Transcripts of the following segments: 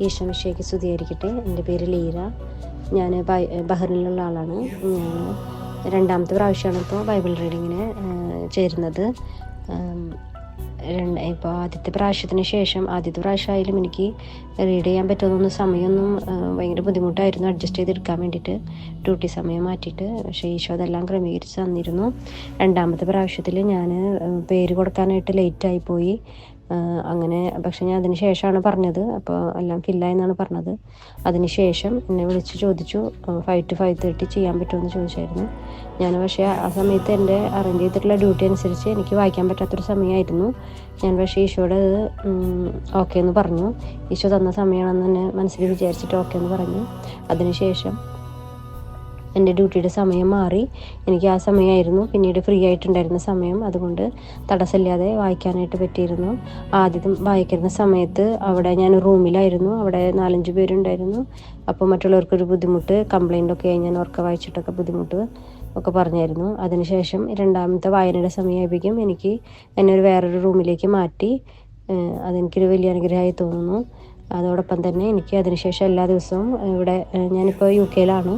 ഈശോമിശിഹായ്ക്ക് സ്തുതിയായിരിക്കട്ടെ. എൻ്റെ പേര് ലീര. ഞാൻ ബഹ്റിനിലുള്ള ആളാണ്. ഞാൻ രണ്ടാമത്തെ പ്രാവശ്യമാണ് ഇപ്പോൾ ബൈബിൾ റീഡിങ്ങിന് ചേരുന്നത്. ഇപ്പോൾ ആദ്യത്തെ പ്രാവശ്യമായാലും എനിക്ക് റീഡ് ചെയ്യാൻ പറ്റുമെന്നൊന്നും സമയമൊന്നും ഭയങ്കര ബുദ്ധിമുട്ടായിരുന്നു അഡ്ജസ്റ്റ് ചെയ്തെടുക്കാൻ വേണ്ടിയിട്ട്, ഡ്യൂട്ടി സമയം മാറ്റിയിട്ട്. പക്ഷേ ഈശോ അതെല്ലാം ക്രമീകരിച്ച് തന്നിരുന്നു. രണ്ടാമത്തെ പ്രാവശ്യത്തിൽ ഞാൻ പേര് കൊടുക്കാനായിട്ട് ലേറ്റായിപ്പോയി. അങ്ങനെ പക്ഷെ ഞാൻ അതിന് ശേഷമാണ് പറഞ്ഞത്. അപ്പോൾ എല്ലാം ഫില്ലായെന്നാണ് പറഞ്ഞത്. അതിന് ശേഷം എന്നെ വിളിച്ച് ചോദിച്ചു 5 to 5:30 ചെയ്യാൻ പറ്റുമെന്ന് ചോദിച്ചായിരുന്നു. ഞാൻ പക്ഷേ ആ സമയത്ത് എൻ്റെ അറേഞ്ച് ചെയ്തിട്ടുള്ള ഡ്യൂട്ടി അനുസരിച്ച് എനിക്ക് വായിക്കാൻ പറ്റാത്തൊരു സമയമായിരുന്നു. ഞാൻ പക്ഷേ ഈശോയോട് ഓക്കെ എന്ന് പറഞ്ഞു. ഈശോ തന്ന സമയമാണെന്ന് തന്നെ മനസ്സിൽ വിചാരിച്ചിട്ട് ഓക്കെ എന്ന് പറഞ്ഞു. അതിന് ശേഷം എൻ്റെ ഡ്യൂട്ടിയുടെ സമയം മാറി. എനിക്ക് ആ സമയമായിരുന്നു പിന്നീട് ഫ്രീ ആയിട്ടുണ്ടായിരുന്ന സമയം. അതുകൊണ്ട് തടസ്സമില്ലാതെ വായിക്കാനായിട്ട് പറ്റിയിരുന്നു. ആദ്യം വായിക്കുന്ന സമയത്ത് അവിടെ ഞാൻ റൂമിലായിരുന്നു. അവിടെ 4-5 പേരുണ്ടായിരുന്നു. അപ്പോൾ മറ്റുള്ളവർക്കൊരു ബുദ്ധിമുട്ട്, കംപ്ലൈൻ്റൊക്കെ ആയി ഞാൻ ഉറക്കെ വായിച്ചിട്ടൊക്കെ ബുദ്ധിമുട്ട് ഒക്കെ പറഞ്ഞായിരുന്നു. അതിനുശേഷം രണ്ടാമത്തെ വായനയുടെ സമയമായപ്പോഴേക്കും എനിക്ക് എന്നെ വേറൊരു റൂമിലേക്ക് മാറ്റി. അതെനിക്കൊരു വലിയ അനുഗ്രഹമായി തോന്നുന്നു. അതോടൊപ്പം തന്നെ എനിക്ക് അതിനുശേഷം എല്ലാ ദിവസവും ഇവിടെ ഞാനിപ്പോൾ UK-യിലാണ്.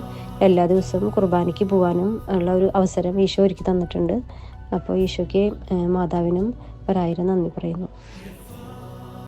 എല്ലാ ദിവസവും കുർബാനയ്ക്ക് പോകാനും ഉള്ള ഒരു അവസരം ഈശോ ഒരുക്കി തന്നിട്ടുണ്ട്. അപ്പോൾ ഈശോയ്ക്ക് മാതാവിനും 1000 നന്ദി പറയുന്നു.